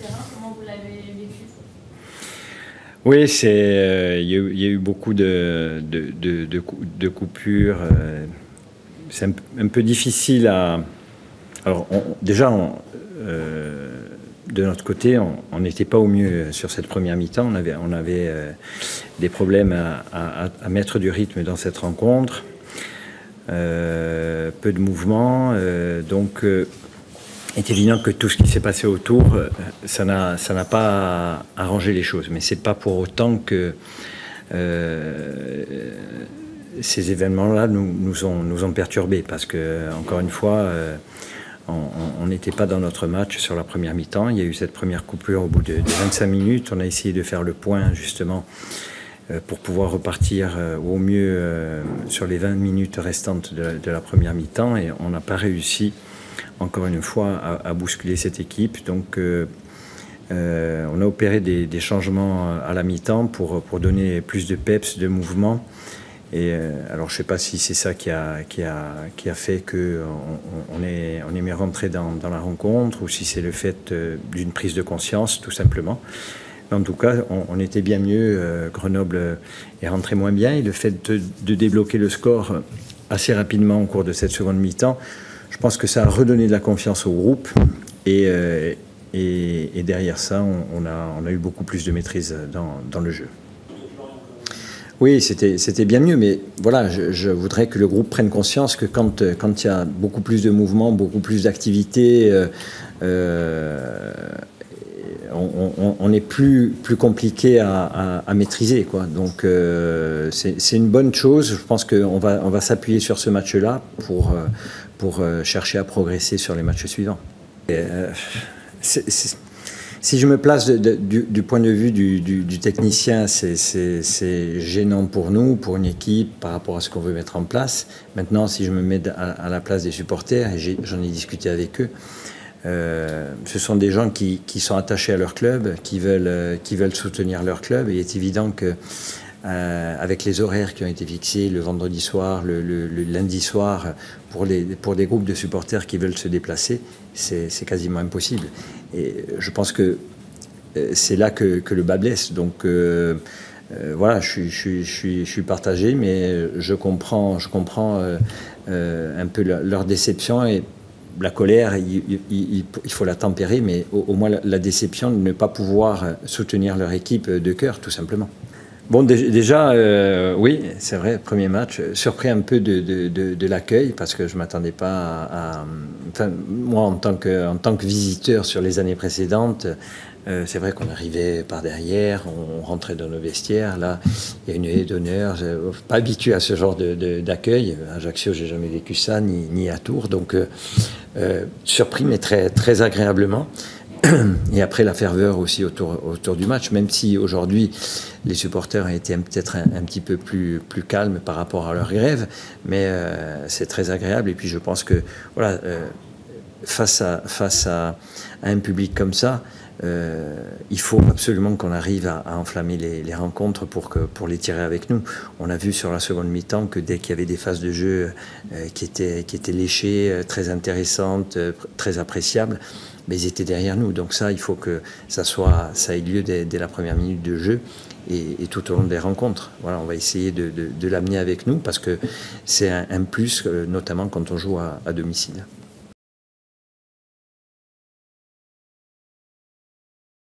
terrain. Comment vous l'avez vécu? Oui, il y a eu beaucoup de coupures. C'est un peu difficile à... Alors, de notre côté, on n'était pas au mieux sur cette première mi-temps. On avait des problèmes à mettre du rythme dans cette rencontre. Peu de mouvement. Donc, il est évident que tout ce qui s'est passé autour, ça n'a pas arrangé les choses. Mais ce n'est pas pour autant que ces événements-là nous ont perturbés. Parce que, encore une fois, on n'était pas dans notre match sur la première mi-temps. Il y a eu cette première coupure au bout de 25 minutes. On a essayé de faire le point, justement, pour pouvoir repartir au mieux sur les 20 minutes restantes de la première mi-temps. Et on n'a pas réussi, encore une fois, à bousculer cette équipe. Donc, on a opéré des changements à la mi-temps pour donner plus de peps, de mouvement. Et alors, je ne sais pas si c'est ça qui a fait qu'on est mieux rentré dans la rencontre, ou si c'est le fait d'une prise de conscience, tout simplement. Mais en tout cas, on était bien mieux. Grenoble est rentré moins bien. Et le fait de débloquer le score assez rapidement au cours de cette seconde mi-temps, je pense que ça a redonné de la confiance au groupe. Et derrière ça, on a eu beaucoup plus de maîtrise dans le jeu. Oui, c'était bien mieux, mais voilà, je voudrais que le groupe prenne conscience que quand il y a beaucoup plus de mouvements, beaucoup plus d'activités, on est plus compliqué à maîtriser, quoi. Donc c'est une bonne chose. Je pense qu'on va s'appuyer sur ce match-là pour chercher à progresser sur les matchs suivants. Si je me place du point de vue du technicien, c'est gênant pour nous, pour une équipe, par rapport à ce qu'on veut mettre en place. Maintenant, si je me mets à la place des supporters, et j'en ai discuté avec eux, ce sont des gens qui sont attachés à leur club, qui veulent soutenir leur club. Et il est évident que avec les horaires qui ont été fixés le vendredi soir, le lundi soir, pour des groupes de supporters qui veulent se déplacer, c'est quasiment impossible. Et je pense que c'est là que le bas blesse. Donc voilà, je suis partagé, mais je comprends un peu leur déception. Et la colère, il faut la tempérer, mais au moins la déception de ne pas pouvoir soutenir leur équipe de cœur, tout simplement. Bon, déjà, oui, c'est vrai, premier match, surpris un peu de l'accueil, parce que je ne m'attendais pas enfin, moi, en tant que visiteur sur les années précédentes, c'est vrai qu'on arrivait par derrière, on rentrait dans nos vestiaires. Là, il y a une haie d'honneur. Je ne suis pas habitué à ce genre d'accueil. À Ajaccio, je n'ai jamais vécu ça, ni à Tours. Donc, surpris, mais très agréablement. Et après la ferveur aussi autour du match, même si aujourd'hui les supporters ont été peut-être un petit peu plus calmes par rapport à leurs rêves, mais c'est très agréable. Et puis je pense que voilà, face à un public comme ça, il faut absolument qu'on arrive à enflammer les rencontres pour les tirer avec nous. On a vu sur la seconde mi-temps que dès qu'il y avait des phases de jeu qui étaient léchées, très intéressantes, très appréciables, mais ils étaient derrière nous. Donc ça, il faut que ça ait lieu dès la première minute de jeu et tout au long des rencontres. Voilà, on va essayer de l'amener avec nous parce que c'est un plus, notamment quand on joue à domicile.